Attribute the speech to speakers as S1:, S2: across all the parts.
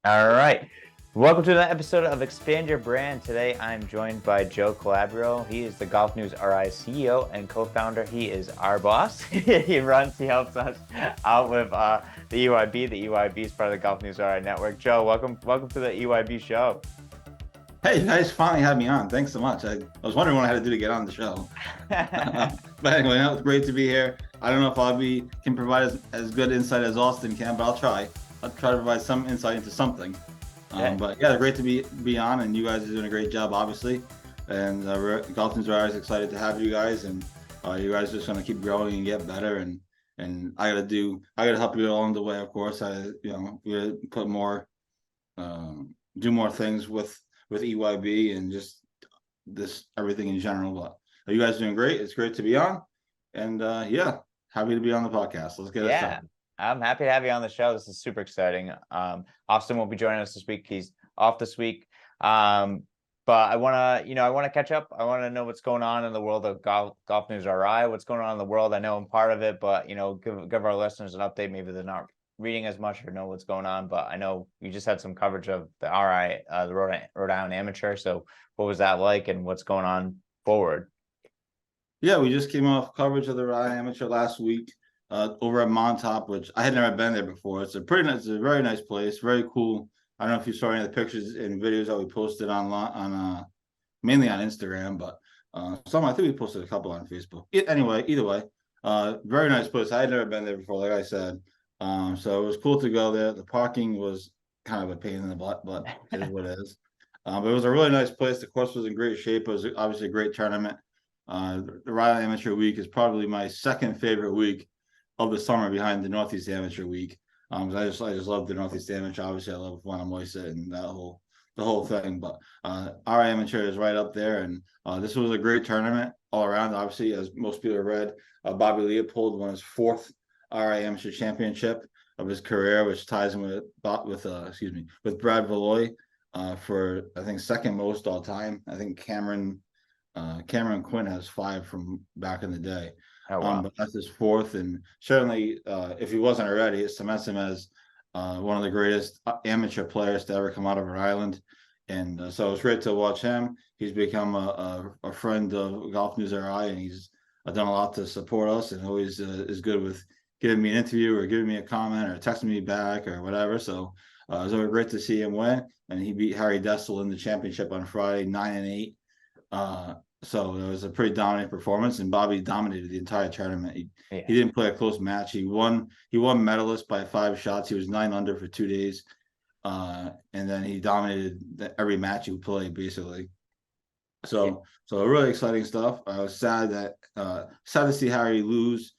S1: All right. Welcome to another episode of Expand Your Brand. Today I'm joined by Joe Calabro. He is the GolfNewsRI CEO and co-founder. He is our boss. He helps us out with the EYB. The EYB is part of the GolfNewsRI network. Joe, welcome to the EYB show.
S2: Hey, you guys finally had me on. Thanks so much. I was wondering what I had to do to get on the show. But anyway, no, it's great to be here. I don't know if can provide as good insight as Austin can, but I'll try. I'll try to provide some insight into something.
S1: Yeah.
S2: But yeah, great to be on, and you guys are doing a great job, obviously. And Golf News is excited to have you guys, and you guys are just going to keep growing and get better. And I gotta help you along the way, of course. We gotta put more, do more things with EYB and just this everything in general. But you guys doing great. It's great to be on, and yeah, happy to be on the podcast. Let's get it
S1: Yeah.
S2: started.
S1: I'm happy to have you on the show. This is super exciting. Austin won't be joining us this week. He's off this week. But I want to catch up. I want to know what's going on in the world of Golf News RI, what's going on in the world. I know I'm part of it, but give our listeners an update. Maybe they're not reading as much or know what's going on, but I know you just had some coverage of the RI, the Rhode Island Amateur. So what was that like, and what's going on forward?
S2: Yeah, we just came off coverage of the Rye Amateur last week over at Montauk, which I had never been there before. It's a very nice place, very cool. I don't know if you saw any of the pictures and videos that we posted on mainly on Instagram, but I think we posted a couple on Facebook. Anyway, either way, very nice place. I had never been there before, like I said. So it was cool to go there. The parking was kind of a pain in the butt, but it is what it is. But it was a really nice place. The course was in great shape. It was obviously a great tournament. The Rhode Island Amateur Week is probably my second favorite week of the summer behind the Northeast Amateur Week. I just love the Northeast Amateur. Obviously, I love Moisa and the whole thing. But our amateur is right up there, and this was a great tournament all around. Obviously, as most people have read, Bobby Leopold won his fourth RI Amateur Championship of his career, which ties him with Brad Valois for I think second most all time. I think Cameron Quinn has 5 from back in the day.
S1: Oh, wow.
S2: But that's his fourth, and certainly, if he wasn't already, it cements him as one of the greatest amateur players to ever come out of Rhode Island. And so it's great to watch him. He's become a friend of Golf News RI, and he's done a lot to support us, and always is good with giving me an interview or giving me a comment or texting me back or whatever. So it was great to see him win, and he beat Harry Dessel in the championship on Friday, 9-8. So it was a pretty dominant performance, and Bobby dominated the entire tournament. He didn't play a close match. He won medalist by 5 shots. He was 9 under for 2 days, and then he dominated every match he played basically. So really exciting stuff. I was sad to see Harry lose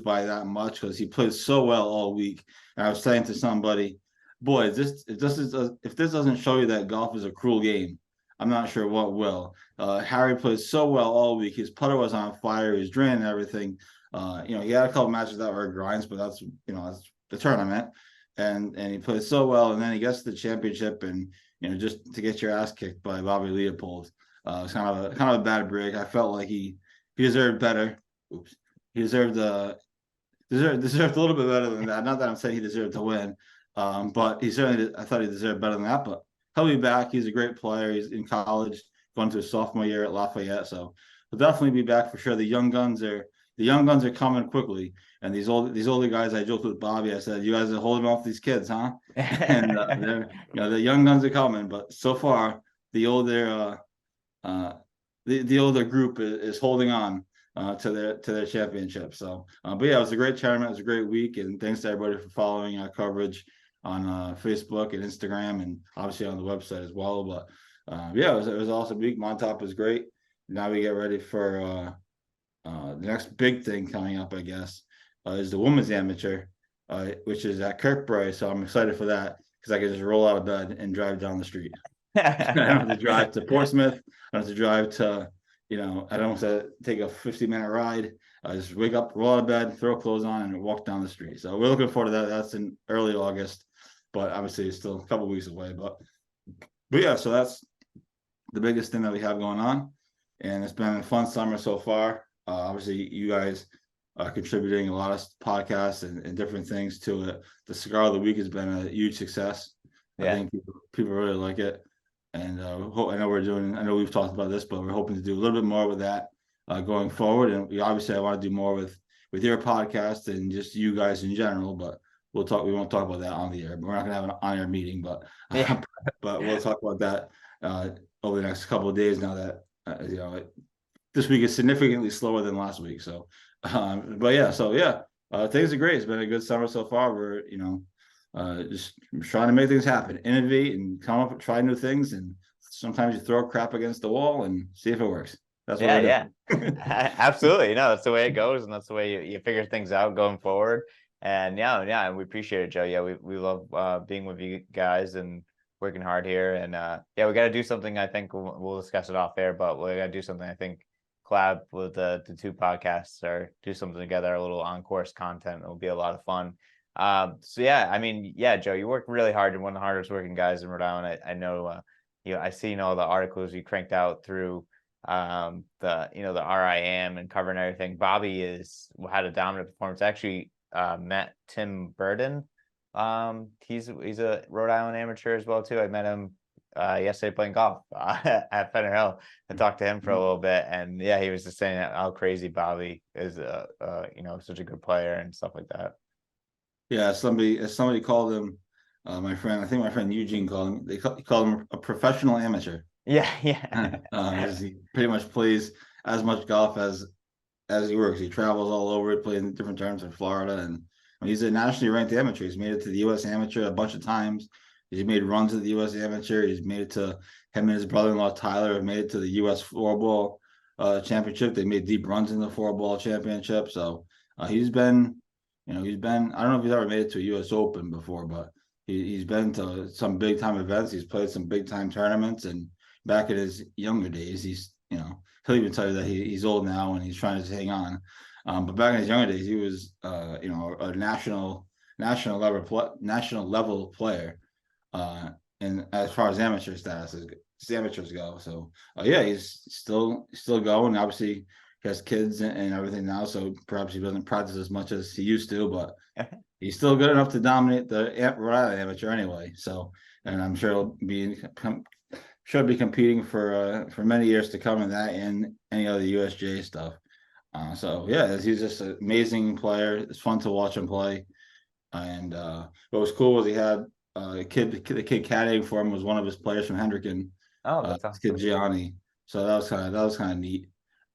S2: by that much because he played so well all week. And I was saying to somebody, boy, if this doesn't show you that golf is a cruel game, I'm not sure what will. Harry played so well all week. His putter was on fire. He was draining everything. He had a couple matches that were grinds, but that's the tournament. And he played so well. And then he gets to the championship, and just to get your ass kicked by Bobby Leopold. It's kind of a bad break. I felt like he deserved better. Oops. He deserved a little bit better than that. Not that I'm saying he deserved to win, but I thought he deserved better than that. But he'll be back. He's a great player. He's in college, going to his sophomore year at Lafayette. So he'll definitely be back for sure. The young guns are coming quickly. And these older guys, I joked with Bobby. I said, "You guys are holding off these kids, huh?" And the young guns are coming. But so far, the older group is holding on to their championship. So, but yeah, it was a great tournament. It was a great week, and thanks to everybody for following our coverage on Facebook and Instagram, and obviously on the website as well. But yeah, it was awesome week. Montauk was great. Now we get ready for the next big thing coming up, I guess, is the women's amateur, which is at Kirkbride. So I'm excited for that because I can just roll out of bed and drive down the street. I don't have to drive to Portsmouth. I don't have to drive to, I don't have to take a 50-minute ride. I just wake up, roll out of bed, throw clothes on, and walk down the street. So we're looking forward to that. That's in early August, but obviously it's still a couple weeks away. But yeah, so that's the biggest thing that we have going on, and it's been a fun summer so far. Obviously, you guys are contributing a lot of podcasts and different things to it. The Cigar of the Week has been a huge success. I
S1: Yeah.
S2: think people really like it. And I know we've talked about this, but we're hoping to do a little bit more with that going forward. And we obviously I want to do more with your podcast and just you guys in general, but we won't talk about that on the air, but we're not gonna have an on-air meeting, but
S1: Yeah.
S2: but we'll talk about that over the next couple of days now that this week is significantly slower than last week. So but yeah, things are great. It's been a good summer so far. We're just trying to make things happen, innovate and come up and try new things. And sometimes you throw crap against the wall and see if it works. That's what
S1: Yeah,
S2: we're
S1: yeah.
S2: doing.
S1: Absolutely. No, that's the way it goes, and that's the way you figure things out going forward. And yeah, we appreciate it, Joe. Yeah, we love being with you guys and working hard here. And yeah, we got to do something. I think we'll discuss it off there, but we got to do something. I think collab with the two podcasts or do something together, a little on course content. It'll be a lot of fun. So yeah, I mean, yeah, Joe, you work really hard. You're one of the hardest working guys in Rhode Island. I know. I seen all the articles you cranked out through the the RIM and covering everything. Bobby had a dominant performance. Actually met Tim Burden. He's a Rhode Island amateur as well too. I met him yesterday playing golf at Fenner Hill. I talked to him for a little bit, and yeah, he was just saying how crazy Bobby is such a good player and stuff like that.
S2: Yeah, somebody called him my friend, I think my friend Eugene called him, he called him a professional amateur.
S1: Yeah, yeah.
S2: He pretty much plays as much golf as he works. He travels all over, he plays in different tournaments in Florida, and he's a nationally ranked amateur. He's made it to the U.S. Amateur a bunch of times. He's made runs to the U.S. Amateur. He's made it to him and his brother-in-law Tyler have made it to the U.S. Floorball Championship. They made deep runs in the Floorball Championship. So he's been, he's been. I don't know if he's ever made it to a U.S. Open before, but he's been to some big time events. He's played some big time tournaments, and back in his younger days, he'll even tell you that he's old now and he's trying to hang on. But back in his younger days, he was a national level player. And as far as amateurs go, so yeah, he's still going. Obviously, he has kids and everything now, so perhaps he doesn't practice as much as he used to, but he's still good enough to dominate the Rhode Island amateur anyway. So, and I'm sure he'll be competing for many years to come in that and any other USJ stuff. So yeah, he's just an amazing player. It's fun to watch him play. And what was cool was he had the kid caddying for him was one of his players from Hendricken.
S1: Oh, that's
S2: His kid
S1: awesome.
S2: Gianni. So that was kind of neat.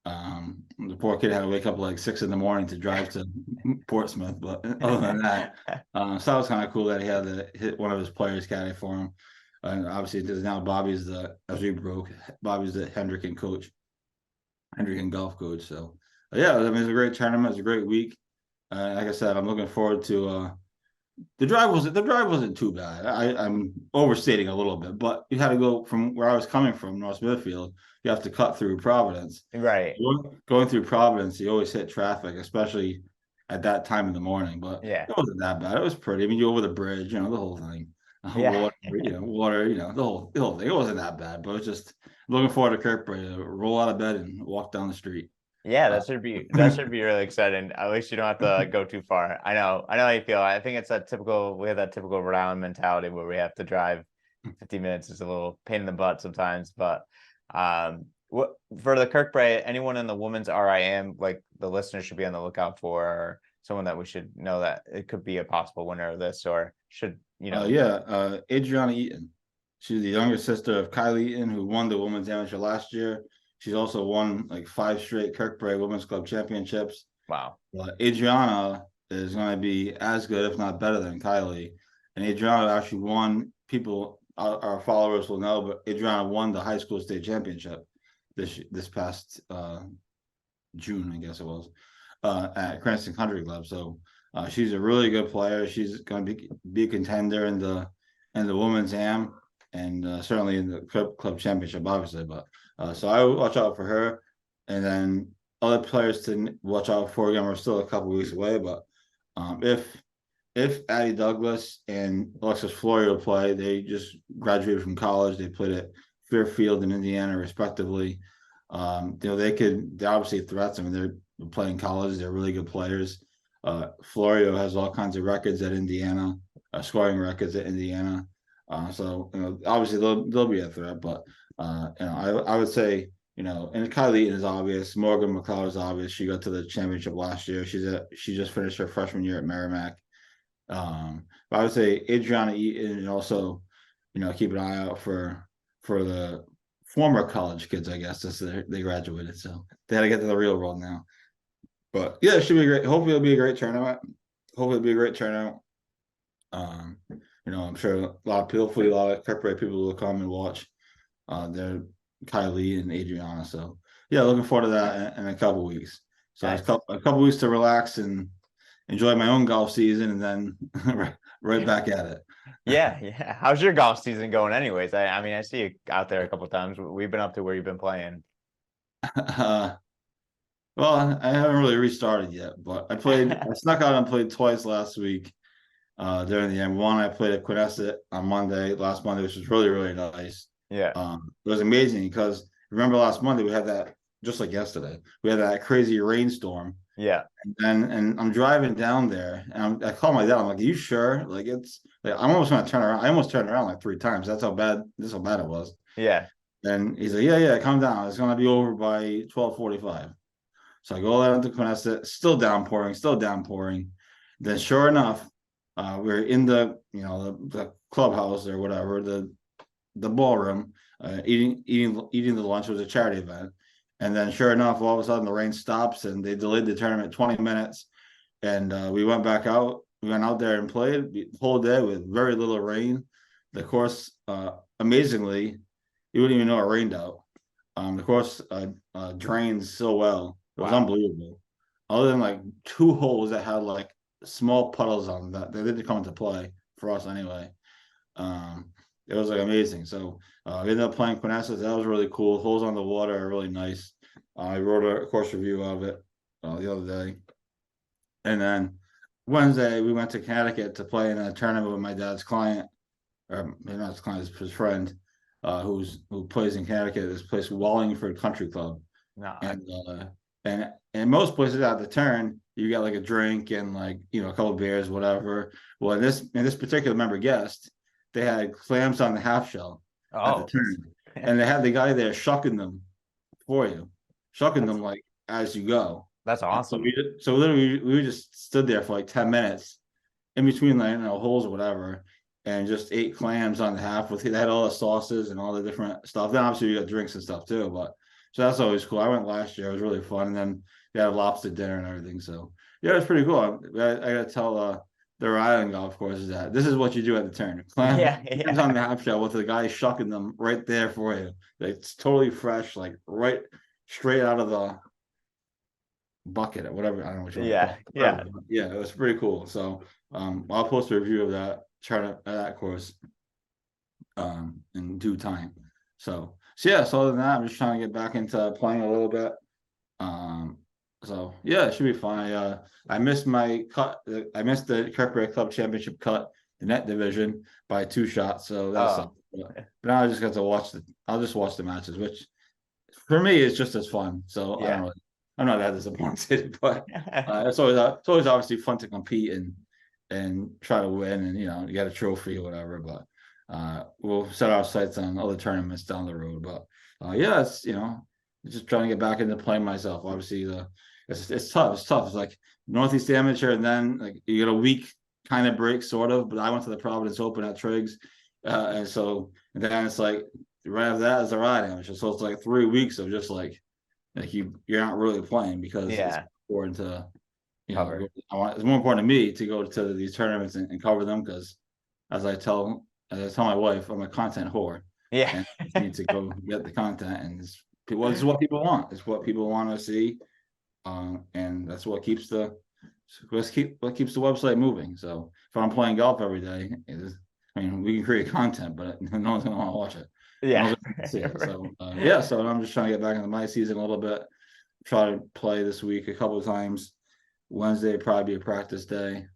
S2: The poor kid had to wake up like 6 a.m. to drive to Portsmouth, but other than that, so that was kind of cool that he had to hit one of his players caddy for him. And obviously, because now Bobby's the Hendricken coach, Hendricken golf coach. So yeah, I mean, it's a great tournament. It's a great week. Like I said, I'm looking forward to the drive wasn't too bad. I'm overstating a little bit, but you had to go from where I was coming from, North Smithfield. You have to cut through Providence.
S1: Right.
S2: Going through Providence, you always hit traffic, especially at that time in the morning. But
S1: Yeah.
S2: it wasn't that bad. It was pretty. I mean, you over the bridge, the whole thing.
S1: Yeah.
S2: Water, the whole thing. It wasn't that bad, but it was just looking forward to Kirkbury to roll out of bed and walk down the street.
S1: Yeah, that should be really exciting. At least you don't have to go too far. I know how you feel. I think we have that typical Rhode Island mentality where we have to drive 50 minutes. Is a little pain in the butt sometimes, but what for the Kirkbride, anyone in the women's RIM, like the listeners should be on the lookout for, or someone that we should know that it could be a possible winner of this, or should
S2: Adriana Eaton. She's the younger sister of Kylie Eaton, who won the women's amateur last year. She's also won like 5 straight Kirkbride Women's Club championships.
S1: Wow.
S2: Adriana is going to be as good, if not better, than Kylie. And Adriana actually won. Our followers will know, but Adriana won the high school state championship this past June, I guess it was, at Cranston Country Club. So she's a really good player. She's going to be a contender in the women's am, and certainly in the club championship, obviously. But so I would watch out for her, and then other players to watch out for. Again, we're still a couple weeks away, but if Addie Douglas and Alexis Florio play, they just graduated from college. They played at Fairfield and Indiana, respectively. They're obviously threats. I mean, they're playing college. They're really good players. Florio has all kinds of records at Indiana, scoring records at Indiana. So obviously they'll be a threat, but I would say and Kylie is obvious. Morgan McLeod is obvious. She got to the championship last year. She just finished her freshman year at Merrimack. But I would say Adriana Eaton, and also keep an eye out for the former college kids, I guess, as they graduated. So they had to get to the real world now. But yeah, it should be great. Hopefully, it'll be a great tournament. Hopefully, it'll be a great turnout. Um, I'm sure hopefully a lot of Kirkbride people will come and watch. They're Kylie and Adriana. So yeah, looking forward to that in a couple weeks. So
S1: Nice.
S2: it's a couple weeks to relax and enjoy my own golf season, and then right back at it.
S1: Yeah. How's your golf season going anyways? I mean, I see you out there a couple times. We've been up to where you've been playing.
S2: Well, I haven't really restarted yet, but I snuck out and played twice last week during the end. One, I played at Quinnesset on last Monday, which was really, really nice.
S1: Yeah.
S2: It was amazing because remember last Monday we had that, just like yesterday, we had that crazy rainstorm.
S1: Yeah.
S2: And I'm driving down there, and I call my dad. I'm like, "Are you sure? Like it's like I'm almost gonna turn around. I almost turned around like 3 times. That's how bad. This is how bad it was."
S1: Yeah.
S2: And he's like, "Yeah, calm down. It's gonna be over by 12:45." So I go out to Quinnesset, still downpouring. Then sure enough, we're in the clubhouse or whatever, the ballroom, eating the lunch. It was a charity event. And then sure enough, all of a sudden the rain stops and they delayed the tournament 20 minutes. And we went back out. We went out there and played the whole day with very little rain. The course, amazingly, you wouldn't even know it rained out. The course drains so well. It was
S1: Wow.
S2: unbelievable. Other than like 2 holes that had like small puddles on them that they didn't come into play for us anyway. It was like amazing. So we ended up playing Quinnesset. That was really cool. Holes on the water are really nice. I wrote a course review of it the other day. And then Wednesday we went to Connecticut to play in a tournament with my dad's client, or maybe not his client, his friend, who plays in Connecticut. This place, Wallingford Country Club,
S1: No.
S2: and most places at the turn you get like a drink and like a couple of beers, whatever. Well, in this particular member guest, they had clams on the half shell at the
S1: Oh,
S2: turn, and they had the guy there shucking them for you, shucking
S1: that's
S2: them like as you go.
S1: that's
S2: And so
S1: awesome.
S2: literally we just stood there for like 10 minutes in between like holes or whatever, and just ate clams on the half with they had all the sauces and all the different stuff. Then obviously we got drinks and stuff too, but so that's always cool. I went last year; it was really fun, and then they had lobster dinner and everything. So yeah, it's pretty cool. I gotta tell the Rhode Island golf courses that this is what you do at the turn.
S1: Yeah.
S2: Clams on
S1: Yeah.
S2: the half shell with the guy shucking them right there for you. Like, it's totally fresh, like right straight out of the bucket or whatever. I don't know what you want to call
S1: Yeah.
S2: it.
S1: Yeah.
S2: Yeah, it was pretty cool. So I'll post a review of that chart of that course in due time. So yeah, so other than that, I'm just trying to get back into playing a little bit. So yeah, it should be fine. I missed my cut. I missed the Kirkbride Club Championship cut, the net division by 2 shots. So that's
S1: Oh,
S2: but now I just got to I'll just watch the matches, which for me is just as fun. So I don't
S1: yeah.
S2: really. I'm not that disappointed, but it's always obviously fun to compete and try to win, and you get a trophy or whatever. But we'll set our sights on other tournaments down the road. But yeah, it's just trying to get back into playing myself. Obviously, it's tough. It's tough. It's like Northeast Amateur, and then like you get a week kind of break, sort of. But I went to the Providence Open at Triggs, and then it's like right after that is the Ride Amateur. So it's like 3 weeks of just like you're not really playing because it's
S1: Yeah.
S2: important to
S1: Cover.
S2: it's more important to me to go to these tournaments and cover them because as I tell my wife, I'm a content whore,
S1: Yeah.
S2: and I need to go get the content, and this is what people want. It's what people want to see, and that's what keeps the website moving. So if I'm playing golf every day, I mean, we can create content, but no one's gonna want to watch it. No
S1: Yeah.
S2: one's gonna see it. So yeah, so I'm just trying to get back into my season a little bit. Try to play this week a couple of times. Wednesday probably be a practice day,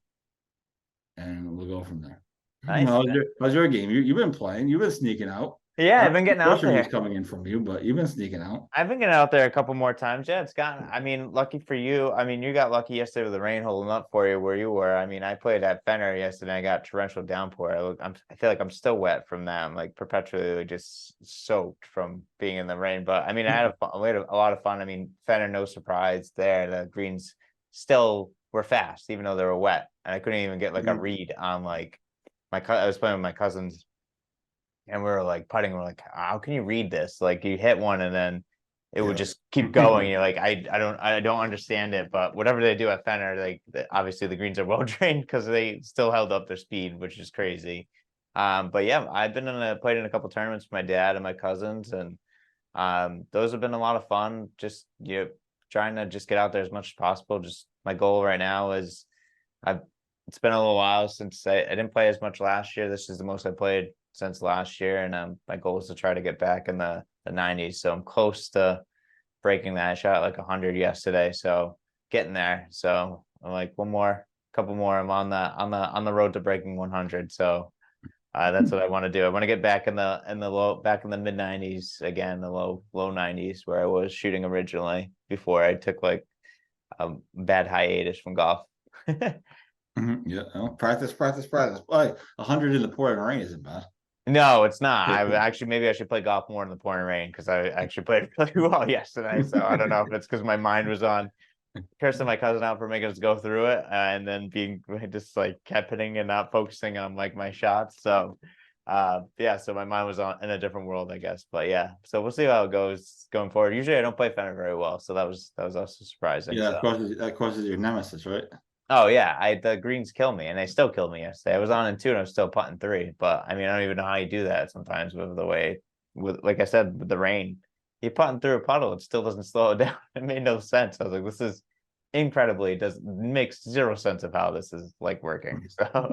S2: and we'll go from there.
S1: Nice.
S2: How's your game? You've been playing. You've been sneaking out.
S1: Yeah,
S2: I
S1: I've
S2: don't
S1: been
S2: know
S1: getting
S2: what
S1: out
S2: groceries
S1: there.
S2: coming in from you, but you've been sneaking out.
S1: I've been getting out there a couple more times. Yeah, it's gotten, I mean, lucky for you. I mean, you got lucky yesterday with the rain holding up for you where you were. I mean, I played at Fenner yesterday. I got torrential downpour. I feel like I'm still wet from that. I'm like perpetually just soaked from being in the rain. But I mean, we had a lot of fun. I mean, Fenner, no surprise there. The greens still were fast, even though they were wet. And I couldn't even get like a
S2: Mhm.
S1: read on like I was playing with my cousins and we were like putting. We're like, how can you read this? Like you hit one and then it would
S2: Yeah.
S1: just keep going. You're like, I don't understand it. But whatever they do at Fenner, like obviously the greens are well trained because they still held up their speed, which is crazy. But yeah, I've been played in a couple tournaments with my dad and my cousins, and those have been a lot of fun. Just trying to just get out there as much as possible. Just my goal right now is I've it's been a little while since I didn't play as much last year. This is the most I played since last year, and my goal is to try to get back in the 90s. So I'm close to breaking that. I shot like 100 yesterday, so getting there. So I'm like couple more. I'm on the road to breaking 100. So that's what I want to do. I want to get back in the mid 90s again, the low 90s where I was shooting originally before I took like a bad hiatus from golf.
S2: Yeah. Well, practice. Like 100 in the pouring rain isn't bad.
S1: No, it's not. I actually maybe I should play golf more in the pouring rain because I actually played really well yesterday. So I don't know if it's because my mind was on cursing my cousin out for making us go through it and then being just like kept hitting and not focusing on like my shots. So yeah, so my mind was on in a different world, I guess. But yeah, so we'll see how it goes going forward. Usually I don't play Fender very well, so that was also surprising.
S2: Yeah,
S1: So
S2: that crosses your nemesis, right?
S1: oh yeah, the greens kill me, and they still killed me yesterday. I was on in two, and I was still putting three. But I mean, I don't even know how you do that sometimes with the way, with like I said, with the rain, you putting through a puddle, it still doesn't slow it down. It made no sense. I was like, this is incredibly does makes zero sense of how this is like working. So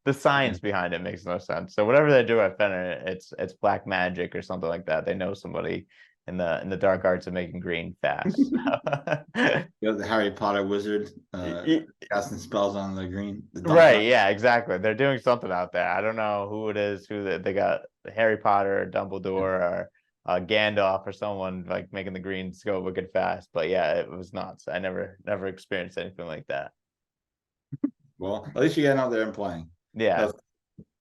S1: the science behind it makes no sense. So whatever they do at Fenner, it's black magic or something like that. They know somebody in the dark arts of making green fast.
S2: You have the Harry Potter wizard casting spells on the green, the dark
S1: Right,
S2: art.
S1: yeah, exactly. They're doing something out there. I don't know who it is, they got Harry Potter or Dumbledore or Gandalf or someone like making the greens go wicked fast. But yeah, it was nuts. I never experienced anything like that.
S2: Well, at least you're getting out there and playing.
S1: Yeah,
S2: That's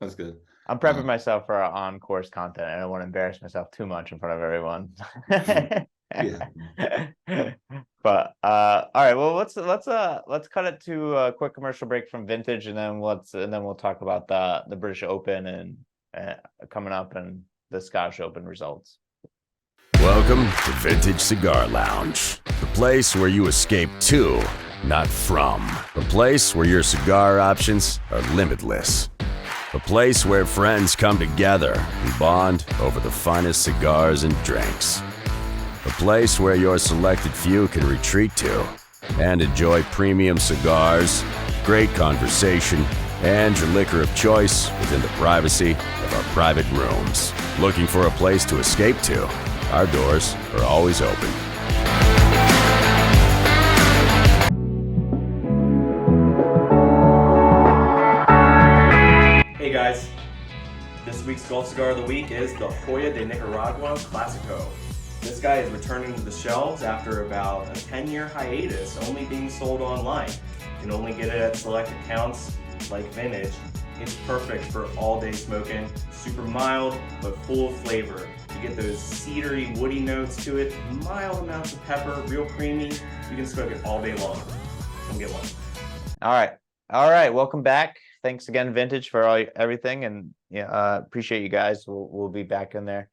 S2: that's good.
S1: I'm prepping myself for on-course content. I don't want to embarrass myself too much in front of everyone.
S2: Yeah.
S1: But all right, well let's cut it to a quick commercial break from Vintage, and then we'll talk about the British Open and coming up and the Scottish Open results.
S3: Welcome to Vintage Cigar Lounge, the place where you escape to, not from. The place where your cigar options are limitless. A place where friends come together and bond over the finest cigars and drinks. A place where your selected few can retreat to and enjoy premium cigars, great conversation, and your liquor of choice within the privacy of our private rooms. Looking for a place to escape to? Our doors are always open.
S4: Hey guys, this week's Golf Cigar of the Week is the Joya de Nicaragua Classico. This guy is returning to the shelves after about a 10-year hiatus, only being sold online. You can only get it at select accounts like Vintage. It's perfect for all-day smoking, super mild but full of flavor. You get those cedary, woody notes to it, mild amounts of pepper, real creamy. You can smoke it all day long. Come get one.
S1: All right, welcome back. Thanks again, Vintage, for everything, and yeah, appreciate you guys. We'll be back in there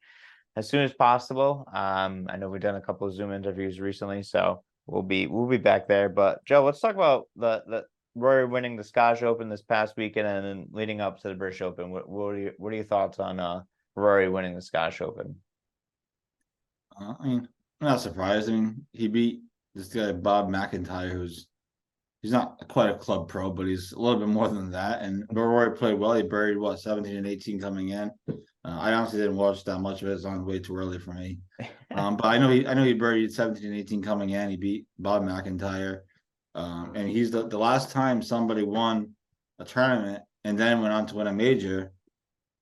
S1: as soon as possible. I know we've done a couple of Zoom interviews recently, so we'll be back there. But Joe, let's talk about the Rory winning the Scottish Open this past weekend and then leading up to the British Open. What are your thoughts on Rory winning the Scottish Open?
S2: I mean, I'm not surprised. I mean, he beat this guy Bob McIntyre, he's not quite a club pro, but he's a little bit more than that. And Rory played well. He buried 17 and 18 coming in. I honestly didn't watch that much of it. It's on way too early for me. But I know he buried 17 and 18 coming in. He beat Bob McIntyre. And he's the last time somebody won a tournament and then went on to win a major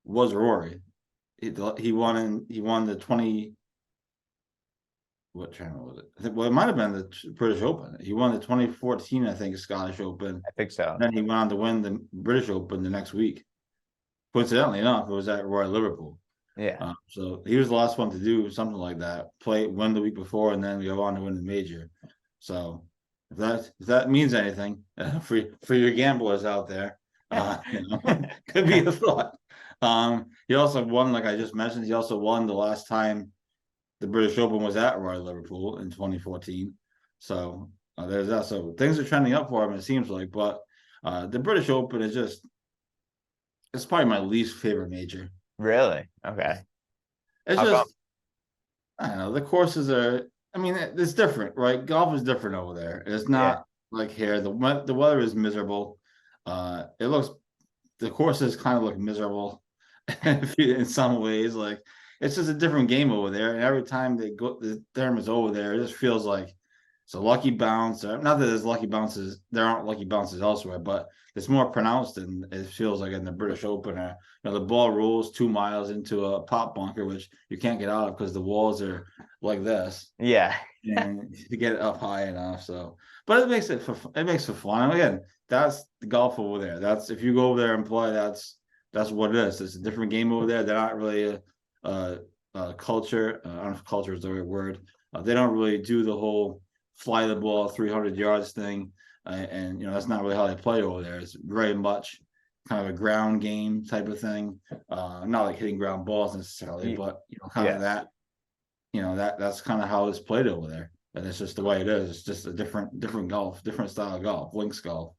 S2: was Rory. he won the 20. What tournament was it? I think, well, it might have been the British Open. He won the 2014, I think, Scottish Open.
S1: I think so.
S2: Then he went on to win the British Open the next week. Coincidentally enough, it was at Royal Liverpool.
S1: Yeah.
S2: So he was the last one to do something like that. Win the week before, and then go on to win the major. So if that means anything for your gamblers out there, could be a thought. He also won, like I just mentioned. He also won the last time the British Open was at Royal Liverpool in 2014. So there's that. So things are trending up for him, it seems like. But the British Open is it's probably my least favorite major.
S1: Really? Okay.
S2: It's
S1: How
S2: just,
S1: come?
S2: I don't know. The courses are, I mean, it's different, right? Golf is different over there. It's not like here. The weather is miserable. The courses kind of look miserable in some ways. Like, it's just a different game over there. And every time the tournament's over there, it just feels like it's a lucky bounce. Not that there's lucky bounces, there aren't lucky bounces elsewhere, but it's more pronounced than it feels like in the British Open. The ball rolls 2 miles into a pop bunker, which you can't get out of because the walls are like this.
S1: Yeah.
S2: And to get it up high enough. So, but it makes it for fun. And again, that's the golf over there. That's, if you go over there and play, that's what it is. It's a different game over there. They're not really culture. I don't know if culture is the right word. They don't really do the whole fly the ball 300 yards thing, and that's not really how they play over there. It's very much kind of a ground game type of thing. Not like hitting ground balls necessarily, but kind of that. That's kind of how it's played over there, and it's just the way it is. It's just a different golf, different style of golf, links golf.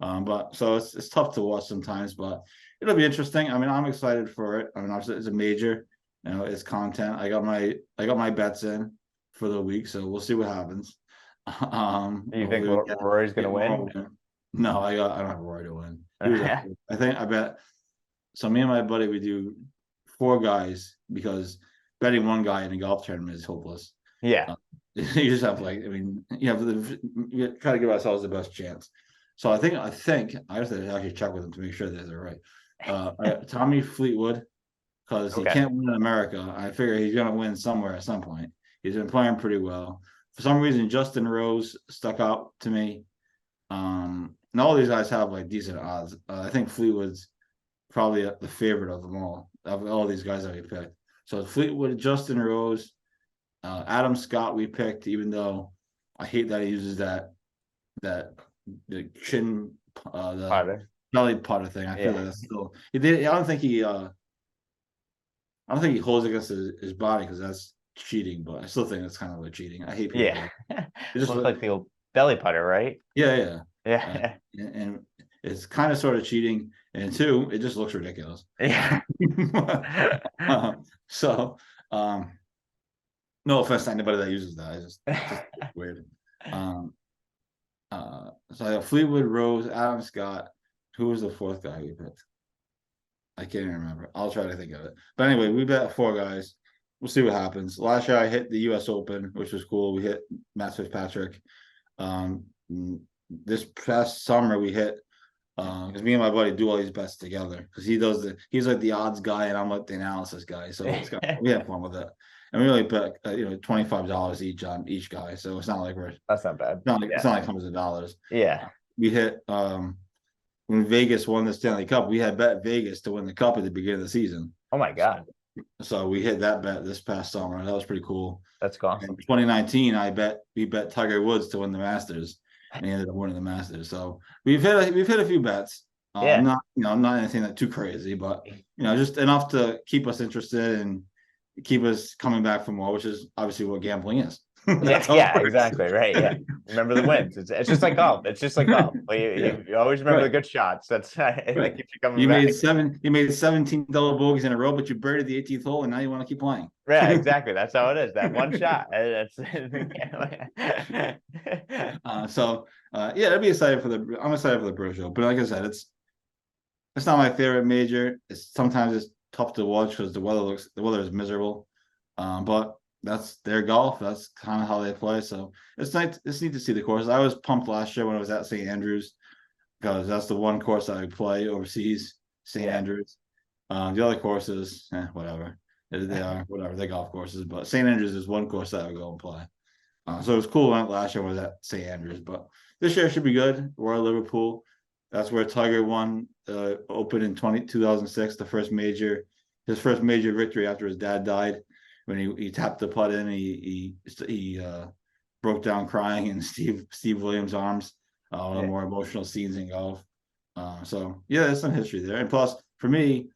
S2: But so it's tough to watch sometimes, but it'll be interesting. I mean, I'm excited for it. I mean, obviously it's a major. It's content. I got my bets in for the week, so we'll see what happens.
S1: Do you think Rory's gonna win?
S2: No, I don't have Rory to win. I bet. So me and my buddy, we do 4 guys because betting one guy in a golf tournament is hopeless.
S1: Yeah.
S2: You just have you try to give ourselves the best chance. So I think I have to actually check with him to make sure that they're right. Tommy Fleetwood, because he can't win in America. I figure he's gonna win somewhere at some point. He's been playing pretty well. For some reason, Justin Rose stuck out to me. And all these guys have like decent odds. I think Fleetwood's probably the favorite of them all, of all these guys that we picked. So Fleetwood, Justin Rose, Adam Scott we picked, even though I hate that he uses the chin, the belly putter thing. I feel like that's still. I don't think he holds against his body because that's cheating, but I still think that's kind of like cheating. I hate people.
S1: Yeah. It just looks like the old belly putter, right?
S2: Yeah.
S1: And
S2: it's kind of sort of cheating, and 2, it just looks ridiculous.
S1: Yeah.
S2: So no offense to anybody that uses that. It's just weird. So I got Fleetwood, Rose, Adam Scott. Who was the 4th guy we picked? I can't even remember. I'll try to think of it. But anyway, we bet 4 guys. We'll see what happens. Last year I hit the US Open, which was cool. We hit Matt Fitzpatrick. This past summer we hit because me and my buddy do all these bets together because he's like the odds guy and I'm like the analysis guy. So we have fun with it. And we only bet $25 each on each guy. So it's not like
S1: that's not bad.
S2: It's not like hundreds of dollars.
S1: Yeah.
S2: We hit when Vegas won the Stanley Cup, we had bet Vegas to win the cup at the beginning of the season.
S1: Oh my God.
S2: So we hit that bet this past summer. That was pretty cool.
S1: That's cool.
S2: In 2019, we bet Tiger Woods to win the Masters, and he ended up winning the Masters. So we've hit a few bets. Not anything that too crazy, but just enough to keep us interested and keep us coming back for more, which is obviously what gambling is.
S1: Yeah, exactly. Right. Yeah. Remember the wins. It's just like golf. It's just like golf. You always remember the good shots. That keeps you coming back.
S2: You made 17 double bogeys in a row, but you birdied the 18th hole, and now you want to keep playing.
S1: Yeah, exactly. That's how it is. That one shot.
S2: I'm excited for the British Open. But like I said, it's not my favorite major. Sometimes it's tough to watch because the weather is miserable. But that's their golf. That's kind of how they play. So it's nice. It's neat to see the courses. I was pumped last year when I was at St. Andrews because that's the one course that I play overseas, St. Andrews. The other courses, whatever. They are whatever, they're golf courses, but St. Andrews is one course that I would go and play. So it was cool when last year was at St. Andrews, but this year should be good. Royal Liverpool, that's where Tiger won, Open in 2006, his first major victory after his dad died. When he tapped the putt in, he broke down crying in Steve Williams' arms. One of the more emotional scenes in golf. So yeah, there's some history there. And plus, for me,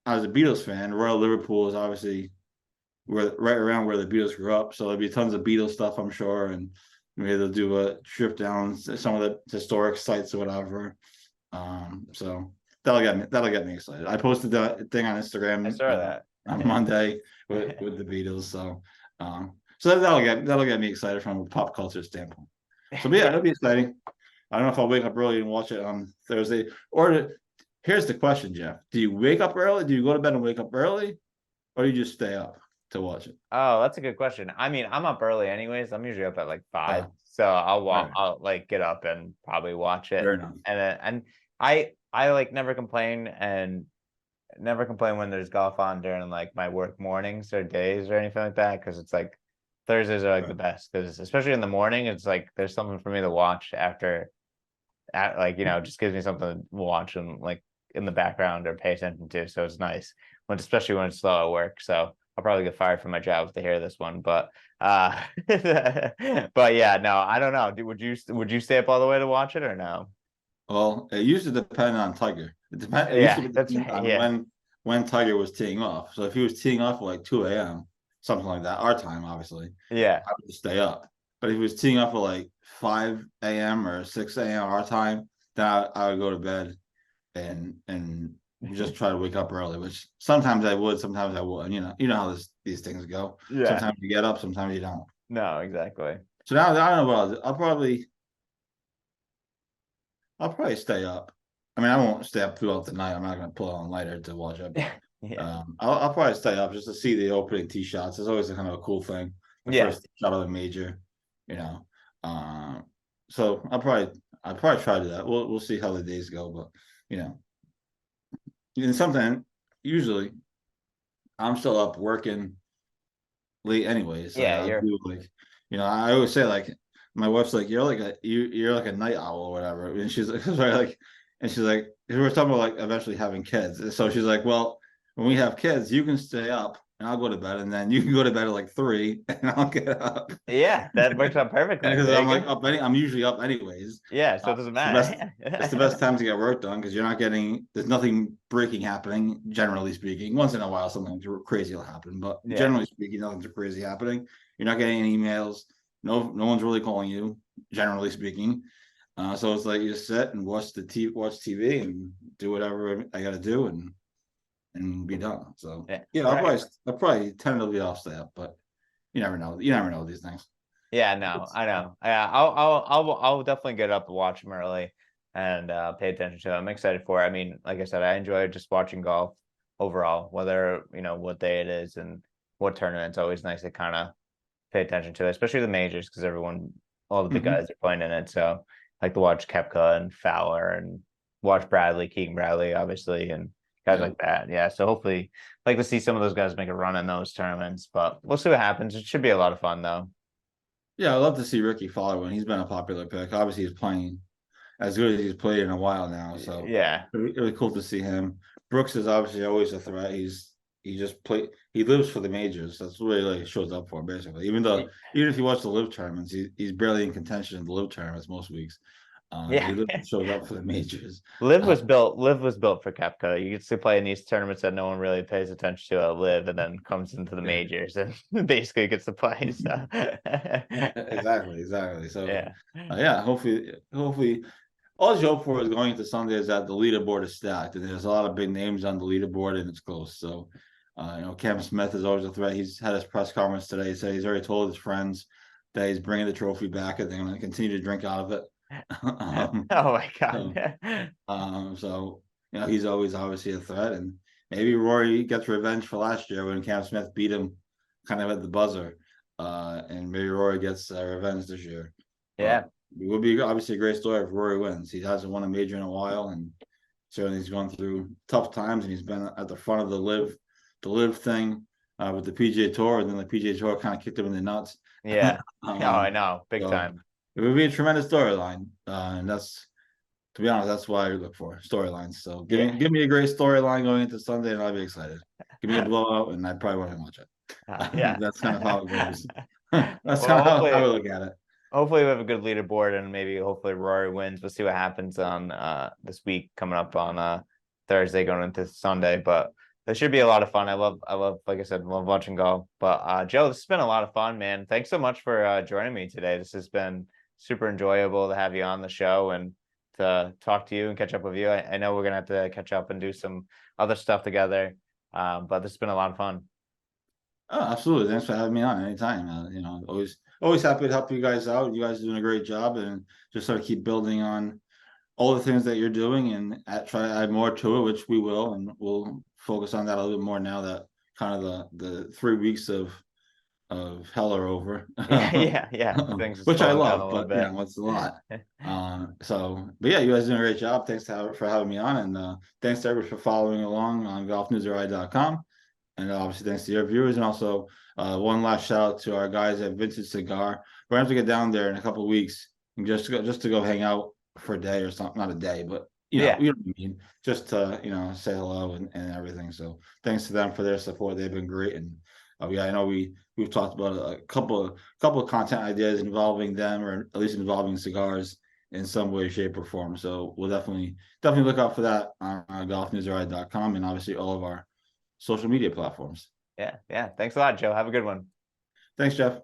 S2: as a Beatles fan, Royal Liverpool is obviously right around where the Beatles grew up. So there'll be tons of Beatles stuff, I'm sure, and maybe they'll do a trip down some of the historic sites or whatever. So that'll get me excited. I posted that thing on Instagram.
S1: I saw that
S2: on Monday with the Beatles. So that'll get me excited from a pop culture standpoint. So yeah, it'll be exciting. I don't know if I'll wake up early and watch it on Thursday. Here's the question, Jeff. Do you wake up early? Do you go to bed and wake up early? Or do you just stay up to watch it?
S1: Oh, that's a good question. I mean, I'm up early anyways. I'm usually up at like 5. So I'll
S2: Right.
S1: I'll like get up and probably watch it.
S2: Fair enough.
S1: And I like never complain when there's golf on during like my work mornings or days or anything like that, because it's like Thursdays are like the best, because especially in the morning, it's like there's something for me to watch like, just gives me something to watch and like in the background or pay attention to. So it's nice especially when it's slow at work. So I'll probably get fired from my job if they hear this one, but but yeah, no, I don't know. Would you stay up all the way to watch it or no?
S2: Well, it used to depend on Tiger. It used to depend on when Tiger was teeing off. So if he was teeing off at like 2 a.m., something like that, our time, obviously, I would stay up. But if he was teeing off at like 5 a.m. or 6 a.m. our time, then I would go to bed and just try to wake up early, which sometimes I would, sometimes I wouldn't. You know how these things go.
S1: Yeah.
S2: Sometimes you get up, sometimes you don't.
S1: No, exactly.
S2: So now I don't know what I'll do. I'll probably stay up. I mean, I won't stay up throughout the night. I'm not going to pull on lighter to watch it. But, I'll probably stay up just to see the opening tee shots. It's always kind of a cool thing. The first shot of the major, So I'll probably try to do that. We'll see how the days go, but and something usually I'm still up working late anyways. So I always say, like, my wife's like, you're like a night owl or whatever. And she's like, we're talking about like eventually having kids. And so she's like, well, when we have kids, you can stay up and I'll go to bed, and then you can go to bed at like 3 and I'll get up.
S1: Yeah, that works out perfectly.
S2: Because I'm like I'm usually up anyways.
S1: Yeah, so it doesn't matter.
S2: It's the best time to get work done, because there's nothing breaking happening, generally speaking. Once in a while something crazy will happen, but generally speaking, nothing's crazy happening. You're not getting any emails. No one's really calling you, generally speaking. So it's like you just sit and watch TV and do whatever I got to do and be done. So I'll probably tentatively off stay up, but you never know. You never know these things.
S1: Yeah, no, I know. Yeah, I'll definitely get up and watch them early and pay attention to them. I'm excited for it. I mean, like I said, I enjoy just watching golf overall, whether what day it is and what tournament. It's always nice to kind of pay attention to it, especially the majors, because all the big guys are playing in it. So I like to watch Koepka and Fowler and watch Keegan Bradley, obviously, and guys like that. Yeah. So hopefully like to see some of those guys make a run in those tournaments, but we'll see what happens. It should be a lot of fun though.
S2: Yeah, I'd love to see Ricky Fowler win. He's been a popular pick. Obviously he's playing as good as he's played in a while now. So
S1: yeah,
S2: really cool to see him. Brooks is obviously always a threat. He lives for the majors. That's what he like shows up for, basically. Even if you watch the live tournaments, he's barely in contention in the live tournaments most weeks. He shows up for the majors.
S1: Live was built for Koepka. You get to play in these tournaments that no one really pays attention to at Live, and then comes into the majors and basically gets to play. So
S2: exactly. So hopefully. All you hope for is going into Sunday is that the leaderboard is stacked, and there's a lot of big names on the leaderboard, and it's close. So, Cam Smith is always a threat. He's had his press conference today. He said he's already told his friends that he's bringing the trophy back, and they're going to continue to drink out of it.
S1: Oh my God.
S2: So he's always obviously a threat, and maybe Rory gets revenge for last year when Cam Smith beat him kind of at the buzzer, and maybe Rory gets revenge this year.
S1: Yeah.
S2: It would be obviously a great story if Rory wins. He hasn't won a major in a while, and certainly he's gone through tough times, and he's been at the front of the the live thing with the PGA Tour, and then the PGA Tour kind of kicked him in the nuts.
S1: Yeah. Oh, I know, big
S2: so
S1: time.
S2: It would be a tremendous storyline, and that's, to be honest, that's why I look for storylines. So give me a great storyline going into Sunday, and I'll be excited. Give me a blowout, and I probably want to watch it.
S1: Yeah,
S2: That's kind of how it goes.
S1: Well,
S2: That's kind of how I look at it.
S1: hopefully we have a good leaderboard, and maybe hopefully Rory wins. We'll see what happens on this week coming up on Thursday going into Sunday. But there should be a lot of fun. I love, like I said, love watching golf. But Joe, this has been a lot of fun, man. Thanks so much for joining me today. This has been super enjoyable to have you on the show and to talk to you and catch up with you. I know we're gonna have to catch up and do some other stuff together. But this has been a lot of fun.
S2: Oh, absolutely. Thanks for having me on anytime. You know, always happy to help you guys out. You guys are doing a great job, and just sort of keep building on all the things that you're doing, and try to add more to it, which we will, and we'll focus on that a little bit more now that kind of the 3 weeks of hell are over.
S1: Yeah. Things
S2: Which I
S1: slowing down
S2: love,
S1: a little
S2: but
S1: bit.
S2: it's a lot. But yeah, you guys are doing a great job. Thanks for having me on, and thanks to everybody for following along on GolfNewsRI.com. And obviously, thanks to your viewers. And also, one last shout out to our guys at Vintage Cigar. We're going to have to get down there in a couple of weeks and just to go hang out for a day or something. Not a day, but you know what I mean. Just to say hello and everything. So thanks to them for their support. They've been great. And I know we've talked about a couple of content ideas involving them, or at least involving cigars in some way, shape, or form. So we'll definitely look out for that on GolfNewsRI.com, and obviously all of our social media platforms.
S1: Yeah. Thanks a lot, Joe. Have a good one.
S2: Thanks, Jeff.